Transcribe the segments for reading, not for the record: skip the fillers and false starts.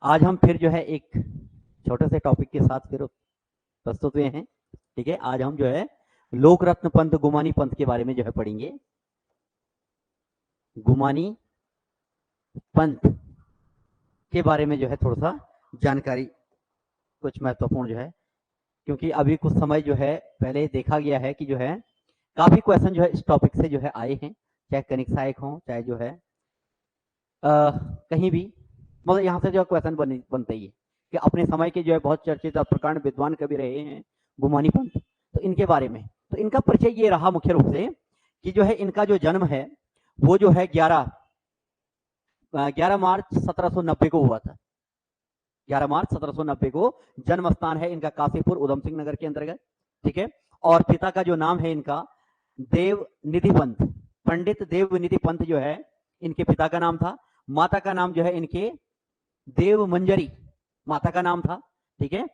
आज हम फिर जो है एक छोटे से टॉपिक के साथ फिर प्रस्तुत हुए हैं। ठीक है, आज हम जो है लोक रत्न पंथ गुमानी पंथ के बारे में जो है पढ़ेंगे। गुमानी पंथ के बारे में जो है थोड़ा सा जानकारी कुछ महत्वपूर्ण जो है, क्योंकि अभी कुछ समय जो है पहले देखा गया है कि जो है काफी क्वेश्चन जो है इस टॉपिक से जो है आए हैं, चाहे कनिक सहायक हो चाहे जो है कहीं भी, मतलब यहाँ से जो क्वेश्चन बनते ही है कि अपने समय के जो है बहुत चर्चित और प्रकांड विद्वान कवि रहे हैं गुमानी पंथ, तो इनके बारे में तो इनका परिचय ये रहा मुख्य रूप से कि जो है इनका जो जन्म है वो जो है 11 मार्च 1790 को हुआ था। 11 मार्च 1790 को जन्म स्थान है इनका काशीपुर उधम सिंह नगर के अंतर्गत। ठीक है, और पिता का जो नाम है इनका देवनिधि पंथ, पंडित देवनिधि पंथ जो है इनके पिता का नाम था। माता का नाम जो है इनके देव मंजरी माता का नाम था। ठीक है,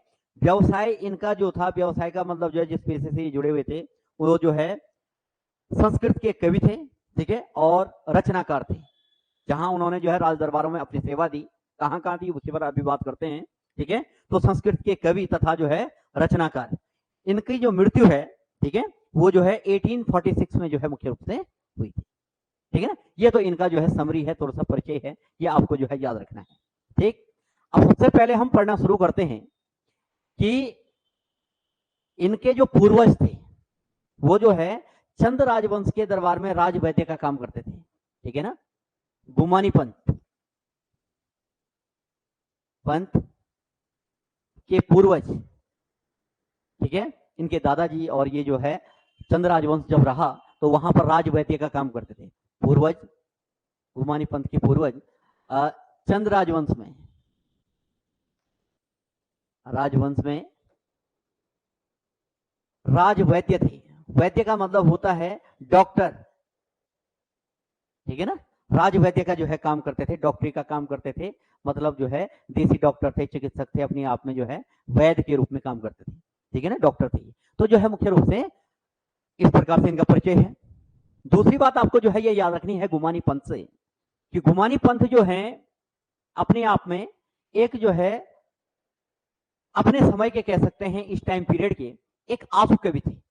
व्यवसाय इनका जो था, व्यवसाय का मतलब जो है जिस पेशे से जुड़े हुए थे वो जो है संस्कृत के कवि थे। ठीक है, और रचनाकार थे। जहां उन्होंने जो है राज दरबारों में अपनी सेवा दी, कहां दी उसी पर अभी बात करते हैं। ठीक है, तो संस्कृत के कवि तथा जो है रचनाकार। इनकी जो मृत्यु है, ठीक है, वो जो है 1846 में जो है मुख्य रूप से हुई थी। ठीक है ना, ये तो इनका जो है समरी है, थोड़ा सा परिचय है, ये आपको जो है याद रखना है। ठीक, अब सबसे पहले हम पढ़ना शुरू करते हैं कि इनके जो पूर्वज थे वो जो है चंद राजवंश के दरबार में राजवैद्य का काम करते थे। ठीक है ना, गुमानी पंथ के पूर्वज, ठीक है, इनके दादाजी, और ये जो है चंद राजवंश जब रहा तो वहां पर राजवैद्य का काम करते थे। पूर्वज, गुमानी पंथ के पूर्वज चंद राजवंश में राजवैद्य थे। वैद्य का मतलब होता है डॉक्टर। ठीक है ना, राजवैद्य का जो है काम करते थे, डॉक्टरी का काम करते थे, मतलब जो है देसी डॉक्टर थे, चिकित्सक थे, अपने आप में जो है वैद्य के रूप में काम करते थे। ठीक है ना, डॉक्टर थे। तो जो है मुख्य रूप से इस प्रकार से इनका परिचय है। दूसरी बात आपको जो है ये याद रखनी है गुमानी पंथ से, कि गुमानी पंथ जो है अपने आप में एक जो है अपने समय के कह सकते हैं इस टाइम पीरियड के एक आंसू कवि थे।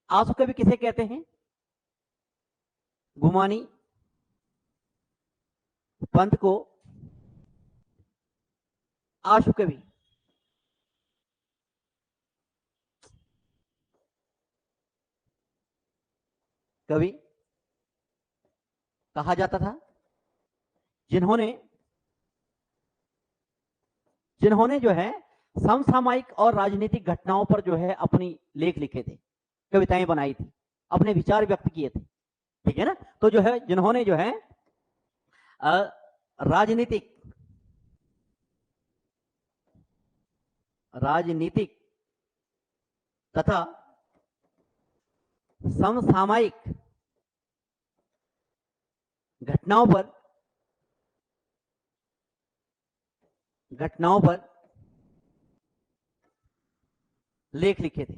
आंसू कवि किसे कहते हैं? गुमानी पंथ को आशु कवि कवि कहा जाता था, जिन्होंने जो है समसामयिक और राजनीतिक घटनाओं पर जो है अपनी लेख लिखे थे, कविताएं बनाई थी, अपने विचार व्यक्त किए थे। ठीक है ना, तो जो है जिन्होंने जो है राजनीतिक तथा समसामयिक घटनाओं पर लेख लिखे थे,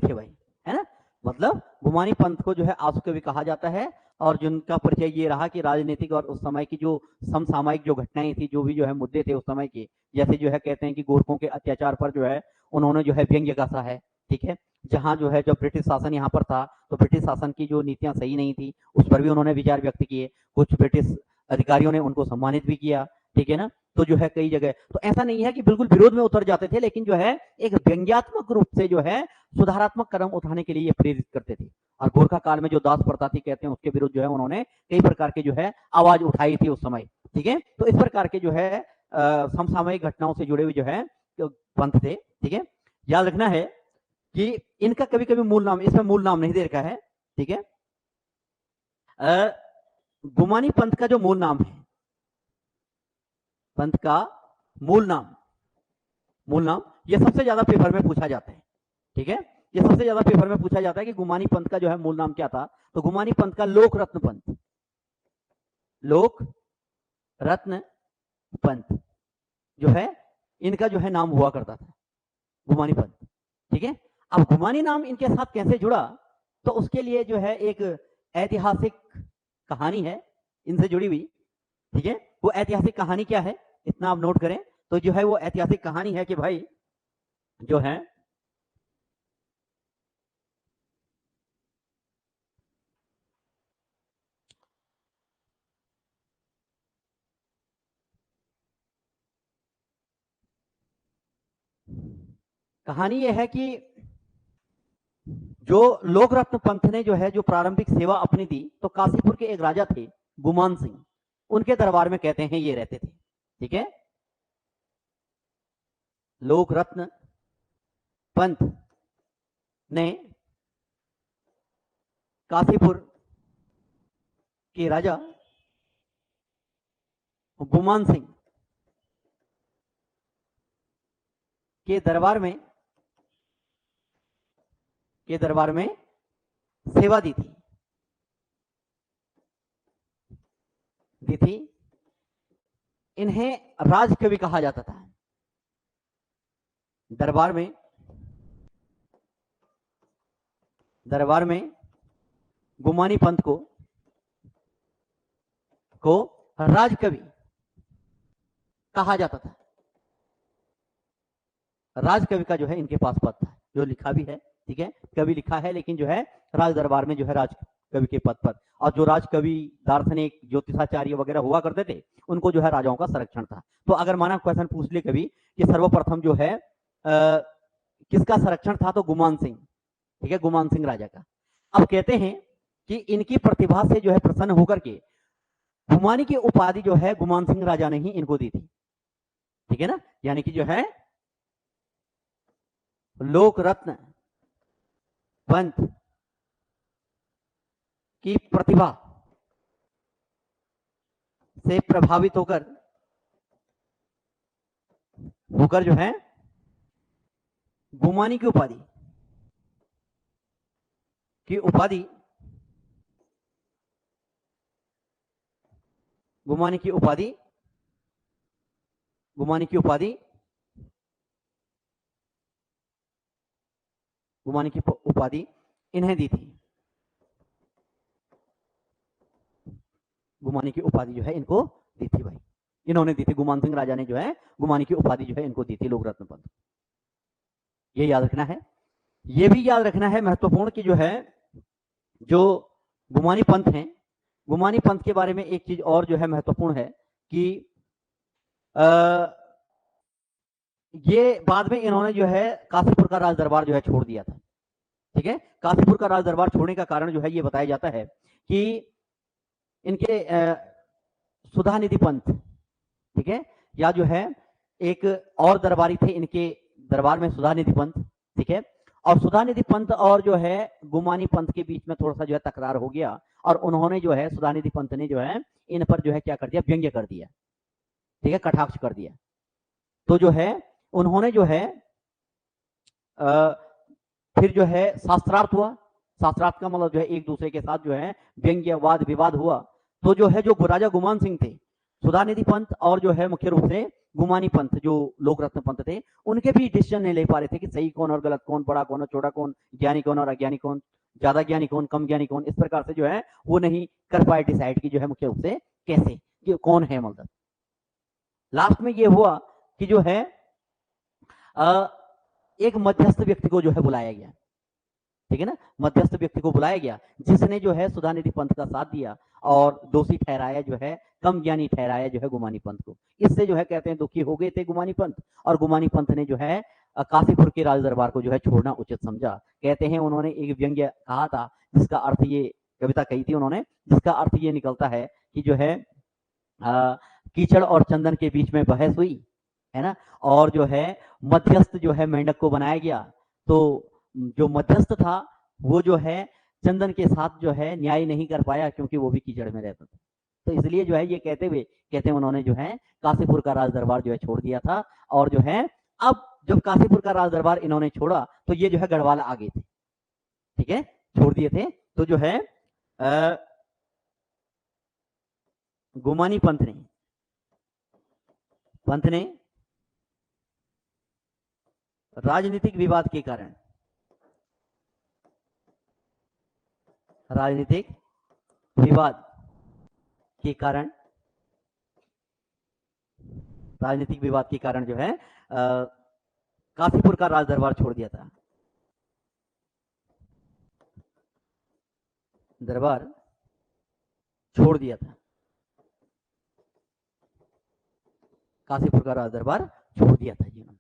भाई, है ना। मतलब गुमानी पंथ को जो है आंसू कवि कहा जाता है, और जिनका परिचय ये रहा कि राजनीतिक और उस समय की जो समसामयिक जो घटनाएं थी, जो भी जो है मुद्दे थे उस समय के, जैसे जो है कहते हैं कि गोरखों के अत्याचार पर जो है उन्होंने जो है व्यंग्य कसा है। ठीक है, जहां जो है जब ब्रिटिश शासन यहाँ पर था तो ब्रिटिश शासन की जो नीतियां सही नहीं थी उस पर भी उन्होंने विचार व्यक्त किए। कुछ ब्रिटिश अधिकारियों ने उनको सम्मानित भी किया। ठीक है ना, तो जो है कई जगह तो ऐसा नहीं है कि बिल्कुल विरोध में उतर जाते थे, लेकिन जो है एक व्यंग्यात्मक रूप से जो है सुधारात्मक कदम उठाने के लिए ये प्रेरित करते थे। और गोरखा काल में जो दास प्रथा थी कहते हैं उसके विरुद्ध जो है उन्होंने कई प्रकार के जो है आवाज उठाई थी उस समय। ठीक है, तो इस प्रकार के जो है समसामयिक घटनाओं से जुड़े हुए जो है पंथ थे। ठीक है, याद रखना है कि इनका कभी कभी मूल नाम, इसमें मूल नाम नहीं दे रखा है। ठीक है, गुमानी पंथ का जो मूल नाम है, पंथ का मूल नाम ये सबसे ज्यादा पेपर में पूछा जाता है। ठीक है, ये सबसे ज्यादा पेपर में पूछा जाता है कि गुमानी पंथ का जो है मूल नाम क्या था। तो गुमानी पंथ का लोक रत्न पंथ जो है इनका जो है नाम हुआ करता था, गुमानी पंथ। ठीक है, अब गुमानी नाम इनके साथ कैसे जुड़ा, तो उसके लिए जो है एक ऐतिहासिक कहानी है, इनसे जुड़ी हुई, ठीक है। वो ऐतिहासिक कहानी क्या है, इतना आप नोट करें, तो जो है वो ऐतिहासिक कहानी है कि भाई जो है कहानी ये है कि जो लोकरत्न पंथ ने जो है जो प्रारंभिक सेवा अपनी दी, तो काशीपुर के एक राजा थे गुमान सिंह, उनके दरबार में कहते हैं ये रहते थे, ठीक है। लोकरत्न पंथ ने काशीपुर के राजा गुमान सिंह के दरबार में सेवा दी थी। इन्हें राजकवि कहा जाता था। दरबार में गुमानी पंथ को राजकवि कहा जाता था। राजकवि का जो है इनके पास पद था, जो लिखा भी है, ठीक है, कवि लिखा है, लेकिन जो है राज दरबार में जो है राजकवि के पद पर, और जो राजकवि दार्शनिक ज्योतिषाचार्य वगैरह हुआ करते थे, उनको जो है राजाओं का संरक्षण था। तो अगर माना क्वेश्चन पूछ ले कभी कि सर्वप्रथम जो है किसका संरक्षण था, तो गुमान सिंह, ठीक है, गुमान सिंह राजा का। अब कहते हैं कि इनकी प्रतिभा से जो है प्रसन्न होकर के गुमानी की उपाधि जो है गुमान सिंह राजा ने ही इनको दी थी, ठीक है ना। यानी कि जो है लोकरत्न पंथ की प्रतिभा से प्रभावित होकर जो है गुमानी की उपाधि गुमानी की उपाधि इन्हें दी थी। गुमानी की उपाधि जो है इनको दी थी भाई, इन्होंने दी थी, गुमान सिंह राजा ने जो है गुमानी की उपाधि जो है इनको दी थी लोकरत्न पंथ। ये याद रखना है। ये भी याद रखना है महत्वपूर्ण कि जो है जो गुमानी पंथ हैं, गुमानी पंथ के बारे में एक चीज और जो है महत्वपूर्ण है कि ये बाद में इन्होंने जो है काशीपुर का राज दरबार जो है छोड़ दिया था, ठीक है। काशीपुर का राज दरबार छोड़ने का कारण जो है ये बताया जाता है कि इनके सुधा निधि पंथ, ठीक है, या जो है एक और दरबारी थे इनके दरबार में, सुधा निधि पंथ, ठीक है। और सुधा निधि पंथ और जो है गुमानी पंथ के बीच में थोड़ा सा जो है तकरार हो गया, और उन्होंने जो है सुधा निधि पंथ ने जो है इन पर जो है क्या कर दिया, व्यंग्य कर दिया, ठीक है, कटाक्ष कर दिया। तो जो है उन्होंने जो है फिर जो है शास्त्रार्थ हुआ। शास्त्रार्थ का मतलब जो है एक दूसरे के साथ जो है व्यंग्य वाद विवाद हुआ। तो जो है जो राजा गुमान सिंह थे, सुधानिधि पंथ और जो है मुख्य रूप से गुमानी पंथ जो लोकरत्न पंथ थे, उनके भी डिसीजन नहीं ले पा रहे थे कि सही कौन और गलत कौन, बड़ा कौन और छोटा कौन, ज्ञानी कौन और अज्ञानी कौन, ज्यादा ज्ञानी कौन, कम ज्ञानी कौन। इस प्रकार से जो है वो नहीं कर पाए डिसाइड की जो है मुख्य रूप से कैसे कि कौन है। मतलब लास्ट में ये हुआ कि जो है एक मध्यस्थ व्यक्ति को जो है बुलाया गया, ठीक है ना, मध्यस्थ व्यक्ति को बुलाया गया जिसने जो है सुधानिधि पंथ का साथ दिया और दोषी ठहराया जो है, कम ज्ञानी ठहराया जो है गुमानी पंथ को। इससे जो है कहते हैं दुखी हो गए थे गुमानी पंथ, और गुमानी पंथ ने जो है काशीपुर के राज दरबार को जो है छोड़ना उचित समझा। कहते हैं उन्होंने एक व्यंग्य कहा था जिसका अर्थ ये, कविता कही थी उन्होंने, जिसका अर्थ ये निकलता है कि जो है कीचड़ और चंदन के बीच में बहस हुई है ना, और जो है मध्यस्थ जो है मेंढक को बनाया गया। तो जो मध्यस्थ था वो जो है चंदन के साथ जो है न्याय नहीं कर पाया क्योंकि वो भी कीचड़ में रहता था। तो इसलिए जो है ये कहते हैं उन्होंने जो है काशीपुर का राज दरबार जो है छोड़ दिया था। और जो है अब जब काशीपुर का राज दरबार इन्होंने छोड़ा तो ये जो है गढ़वाल आ गए थे, ठीक है, छोड़ दिए थे। तो जो है गुमानी पंथ ने राजनीतिक विवाद के कारण, राजनीतिक विवाद के कारण, राजनीतिक विवाद के कारण जो है काशीपुर का राज दरबार छोड़ दिया था। दरबार छोड़ दिया था, काशीपुर का राज दरबार छोड़ दिया था जी उन्होंने।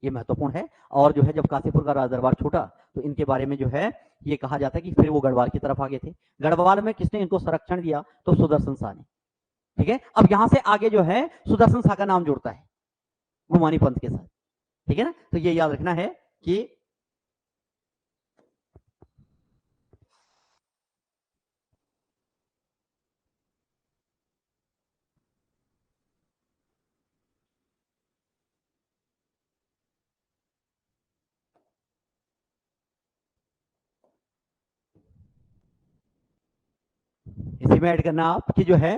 ये महत्वपूर्ण है। और जो है जब काशीपुर का राज दरबार छूटा तो इनके बारे में जो है ये कहा जाता है कि फिर वो गढ़वाल की तरफ आ गए थे। गढ़वाल में किसने इनको संरक्षण दिया? तो सुदर्शन शाह ने। ठीक है, अब यहां से आगे जो है सुदर्शन शाह का नाम जुड़ता है गुमानी पंथ के साथ। ठीक है ना, तो ये याद रखना है कि इसी में ऐड करना आप कि जो है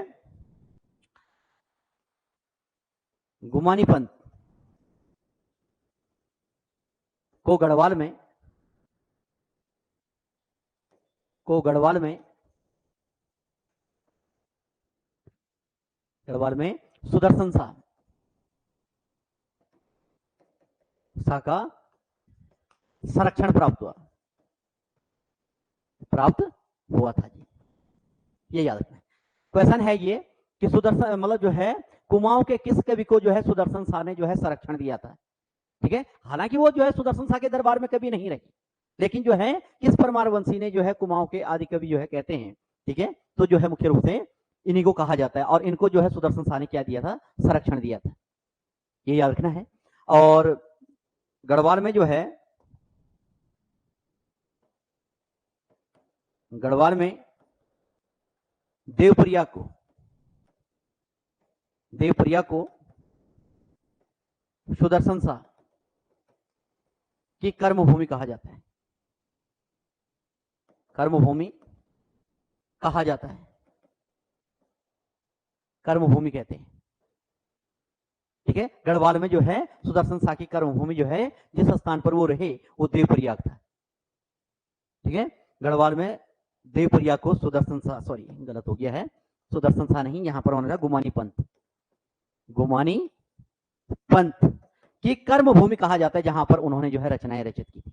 गुमानी पंथ को गढ़वाल में गढ़वाल में सुदर्शन शाह का संरक्षण प्राप्त हुआ था जी। ये याद रखना। क्वेश्चन है ये कि सुदर्शन मतलब जो है कुमाऊं के किस कवि को जो है सुदर्शन शाह ने जो है संरक्षण दिया था? ठीक है, हालांकि वो जो है सुदर्शन शाह के दरबार में कभी नहीं रही, लेकिन जो है किस परमार वंशी ने जो है कुमाऊं के आदि कवि जो है कहते हैं। ठीक है, तो जो है मुख्य रूप से इन्हीं को कहा जाता है और इनको जो है सुदर्शन शाह ने क्या दिया था? संरक्षण दिया था। ये याद रखना है। और गढ़वाल में जो है गढ़वाल में देवप्रिया को सुदर्शन शाह की कर्मभूमि कहा जाता है। कर्मभूमि कहा जाता है, कर्मभूमि कहते हैं। ठीक है, गढ़वाल में जो है सुदर्शन शाह की कर्मभूमि जो है जिस स्थान पर वो रहे वो देवप्रयाग था। ठीक है, गढ़वाल में देवप्रयाग को सुदर्शन शाह, सॉरी गलत हो गया है, सुदर्शन शाह नहीं, यहां पर होना था गुमानी पंथ की कर्मभूमि कहा जाता है, जहां पर उन्होंने जो है रचनाएं रचित की थी।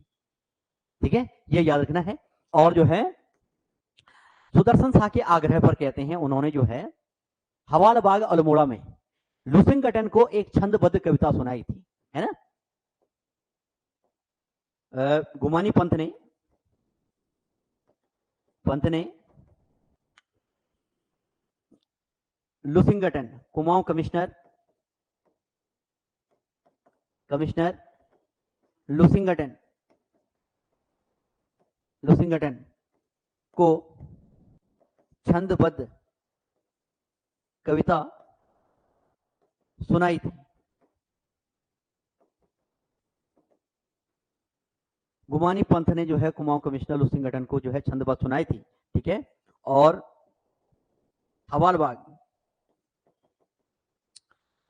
ठीक है, ये याद रखना है। और जो है सुदर्शन शाह के आग्रह पर कहते हैं उन्होंने जो है हवालबाग अल्मोड़ा में लुसिंगटन को एक छंदबद्ध कविता सुनाई थी, है ना। गुमानी पंथ ने लुसिंगटन कुमाऊं कमिश्नर लुसिंगटन को छंदबद्ध कविता सुनाई थी। गुमानी पंथ ने जो है कुमाऊं कमिश्नर लुसिंगटन को जो है छंदबद्ध सुनाई थी। ठीक है, और हवालबाग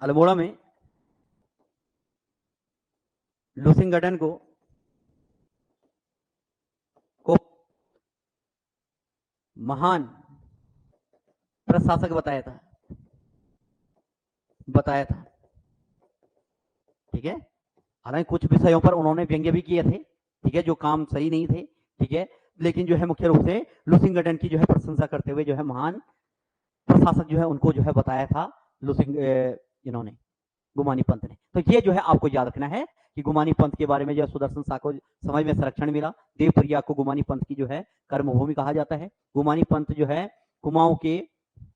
अल्मोड़ा में लुसिंगटन को महान प्रशासक बताया था। ठीक है, हालांकि कुछ विषयों पर उन्होंने व्यंग्य भी किए थे, ठीक है, जो काम सही नहीं थे। ठीक है, लेकिन जो है मुख्य रूप से लुसिंगटन की जो है प्रशंसा करते हुए जो है महान प्रशासक जो है उनको जो है बताया था इन्होंने गुमानी पंथ ने। तो ये जो है आपको याद रखना है कि गुमानी पंथ के बारे में जो सुदर्शन शाह को समझ में संरक्षण मिला। देवप्रिया को गुमानी पंथ की जो है कर्मभूमि कहा जाता है। गुमानी पंथ जो है कुमाऊं के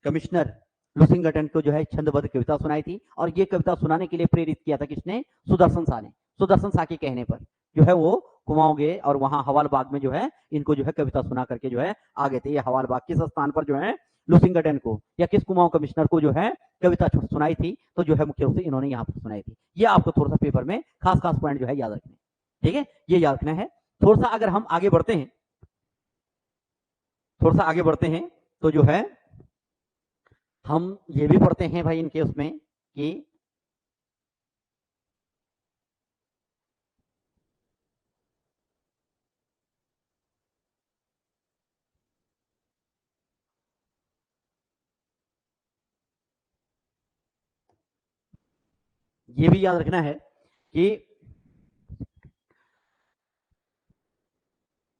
कमिश्नर लुसिंगटन को जो है छंदबद्ध कविता सुनाई थी, और ये कविता सुनाने के लिए प्रेरित किया था किसने? सुदर्शन शाह ने। सुदर्शन शाह के कहने पर जो है वो कुमाऊं गए और वहां हवालबाग में जो है इनको जो है कविता सुना करके जो है आगे थे। ये हवालबाग किस स्थान पर जो है लुसिंगटन को या किस कुमाऊं कमिश्नर को जो है कविता सुनाई थी, तो जो है मुख्य रूप से इन्होंने यहाँ पर सुनाई थी। ये आपको थोड़ा सा पेपर में खास पॉइंट जो है याद रखने। ठीक है, ये याद रखना है। थोड़ा सा अगर हम आगे बढ़ते हैं तो जो है हम ये भी पढ़ते हैं भाई इनके उसमें कि ये भी याद रखना है कि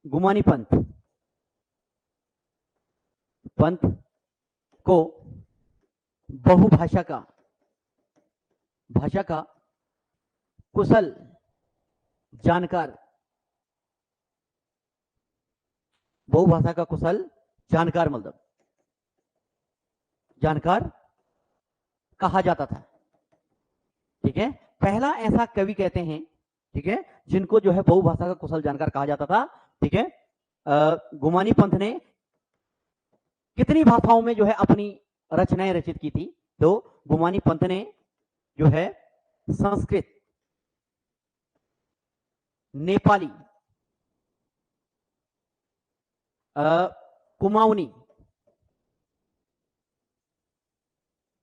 गुमानी पंथ को बहुभाषा का कुशल जानकार, बहुभाषा का कुशल जानकार मतलब जानकार कहा जाता था। ठीक है, पहला ऐसा कवि कहते हैं, ठीक है, जिनको जो है बहुभाषा का कुशल जानकार कहा जाता था। ठीक है, गुमानी पंथ ने कितनी भाषाओं में जो है अपनी रचनाएं रचित की थी? तो गुमानी पंथ ने जो है संस्कृत, नेपाली,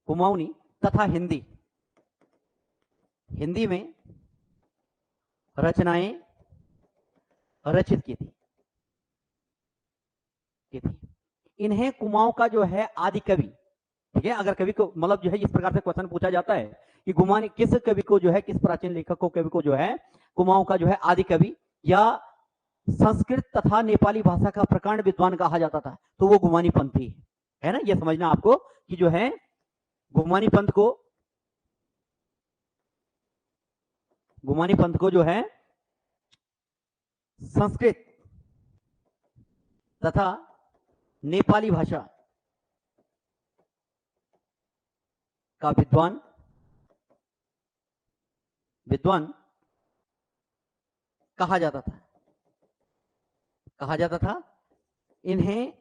कुमाऊनी तथा हिंदी में रचनाएं रचित की थी। इन्हें कुमाऊं का जो है आदि कवि, ठीक है, अगर कवि को मतलब जो है इस प्रकार से क्वेश्चन पूछा जाता है कि गुमानी किस कवि को जो है, किस प्राचीन लेखक को, कवि को जो है कुमाऊं का जो है आदि कवि या संस्कृत तथा नेपाली भाषा का प्रकांड विद्वान कहा जाता था, तो वो गुमानी पंथी है ना। ये समझना आपको कि जो है गुमानी पंथ को जो है संस्कृत तथा नेपाली भाषा का विद्वान कहा जाता था। इन्हें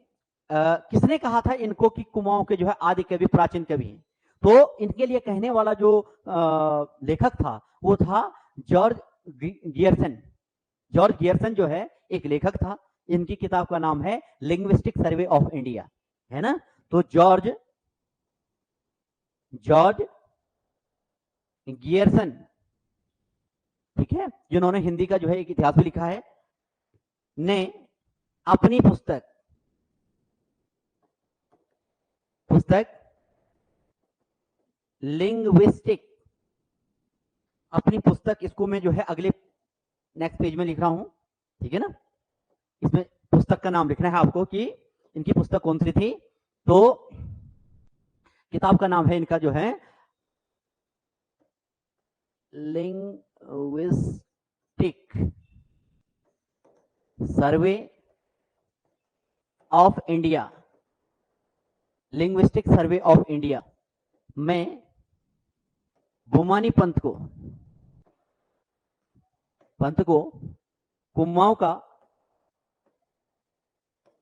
किसने कहा था इनको कि कुमाऊं के जो है आदि कवि, प्राचीन कवि हैं? तो इनके लिए कहने वाला जो लेखक था वो था जॉर्ज गियर्सन। जॉर्ज गियर्सन जो है एक लेखक था। इनकी किताब का नाम है लिंग्विस्टिक सर्वे ऑफ इंडिया, है ना। तो जॉर्ज गियर्सन, ठीक है, जिन्होंने हिंदी का जो है एक इतिहास भी लिखा है, ने अपनी पुस्तक लिंग्विस्टिक, अपनी पुस्तक, इसको मैं जो है अगले नेक्स्ट पेज में लिख रहा हूं, ठीक है ना। इसमें पुस्तक का नाम लिखना है आपको कि इनकी पुस्तक कौन सी थी। तो किताब का नाम है इनका जो है linguistic survey of India. Linguistic survey of India में गुमानी पंथ को कुमाऊं का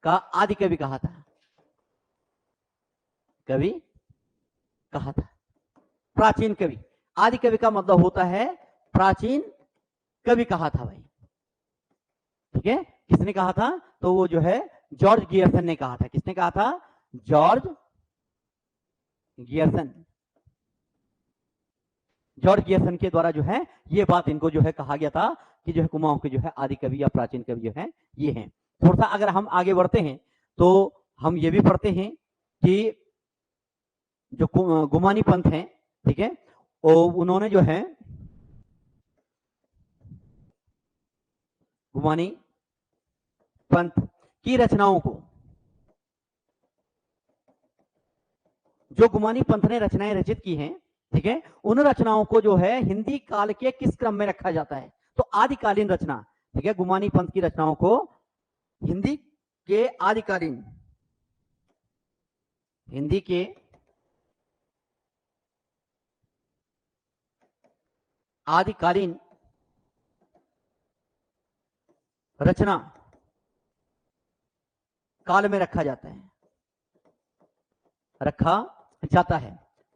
आदि कवि कहा था। प्राचीन कवि, आदि कवि का मतलब होता है प्राचीन कवि कहा था भाई, ठीक है। किसने कहा था? तो वो जो है जॉर्ज गियर्सन ने कहा था। किसने कहा था? जॉर्ज गियर्सन के द्वारा जो है ये बात इनको जो है कहा गया था कि जो है कुमाऊं के जो है आदि कवि या प्राचीन कवि जो है ये हैं। थोड़ा सा अगर हम आगे बढ़ते हैं तो हम ये भी पढ़ते हैं कि जो गुमानी पंथ हैं, ठीक है, उन्होंने जो है गुमानी पंथ की रचनाओं को, जो गुमानी पंथ ने रचनाएं रचित की हैं, ठीक है, उन रचनाओं को जो है हिंदी काल के किस क्रम में रखा जाता है? तो आदिकालीन रचना, ठीक है, गुमानी पंथ की रचनाओं को हिंदी के आदिकालीन रचना काल में रखा जाता है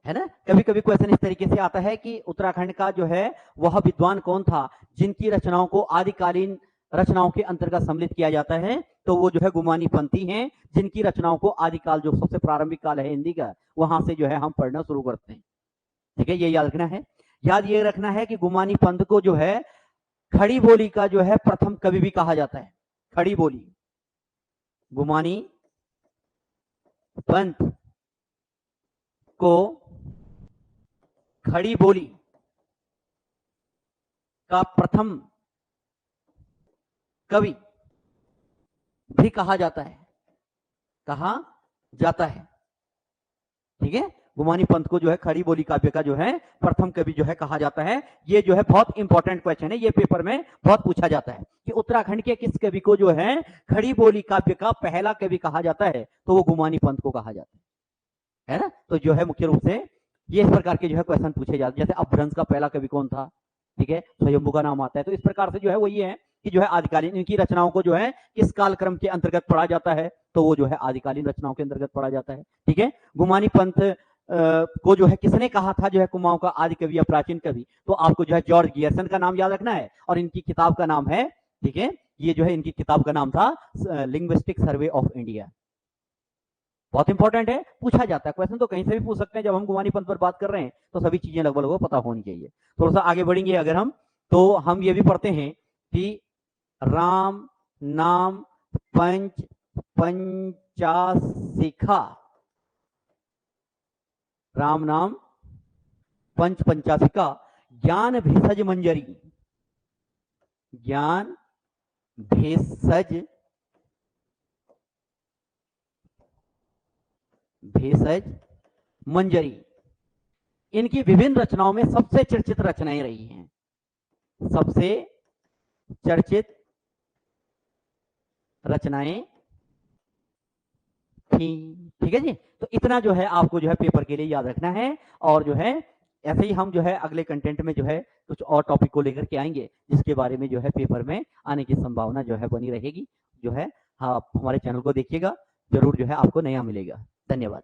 ना। कभी कभी क्वेश्चन इस तरीके से आता है कि उत्तराखंड का जो है वह विद्वान कौन था जिनकी रचनाओं को आदिकालीन रचनाओं के अंतर्गत सम्मिलित किया जाता है? तो वो जो है गुमानी पंथी हैं, जिनकी रचनाओं को आदिकाल, जो सबसे प्रारंभिक काल है हिंदी का, वहां से जो है हम पढ़ना शुरू करते हैं, ठीक है। ये याद रखना है। याद ये रखना है कि गुमानी पंथ को जो है खड़ी बोली का जो है प्रथम कवि भी कहा जाता है। खड़ी बोली, गुमानी पंथ को खड़ी बोली का प्रथम कवि भी कहा जाता है, ठीक है। गुमानी पंथ को जो है खड़ी बोली काव्य का जो है प्रथम कवि जो है कहा जाता है। ये जो है बहुत इंपॉर्टेंट क्वेश्चन है, ये पेपर में बहुत पूछा जाता है कि उत्तराखंड के किस कवि को जो है खड़ी बोली काव्य का पहला कवि कहा जाता है, तो वो गुमानी पंथ को कहा जाता है ना। तो जो है मुख्य रूप से ये इस प्रकार के जो है क्वेश्चन पूछे जाते हैं। जैसे अपभ्रंश का पहला कवि कौन था, ठीक है, स्वयंभू का नाम आता है। तो इस प्रकार से जो है वो ये है कि जो है आदिकालीन इनकी रचनाओं को जो है किस कालक्रम के अंतर्गत पढ़ा जाता है, तो वो जो है आदिकालीन रचनाओं के अंतर्गत पढ़ा जाता है, ठीक है। गुमानी पंथ को जो है किसने कहा था जो है कुमाऊं का आदि कवि या प्राचीन कवि, तो आपको जो है जॉर्ज गियर्सन का नाम याद रखना है और इनकी किताब का नाम है, ठीक है, ये जो है इनकी किताब का नाम था लिंग्विस्टिक सर्वे ऑफ इंडिया। बहुत इंपॉर्टेंट है, पूछा जाता है क्वेश्चन, तो कहीं से भी पूछ सकते हैं। जब हम गुमानी पंथ पर बात कर रहे हैं तो सभी चीजें लगभग पता होनी चाहिए। थोड़ा सा आगे बढ़ेंगे अगर हम, तो हम ये भी पढ़ते हैं कि राम नाम पंच पंचासिखा, राम नाम पंच पंचासिका, ज्ञान भेषज मंजरी, ज्ञान भेषज मंजरी, इनकी विभिन्न रचनाओं में सबसे चर्चित रचनाएं रही हैं, सबसे चर्चित रचनाएं थी, ठीक है जी। तो इतना जो है आपको जो है पेपर के लिए याद रखना है। और जो है ऐसे ही हम जो है अगले कंटेंट में जो है कुछ और टॉपिक को लेकर के आएंगे, जिसके बारे में जो है पेपर में आने की संभावना जो है बनी रहेगी। जो है हाँ, हमारे चैनल को देखिएगा, जरूर जो है आपको नया मिलेगा। धन्यवाद।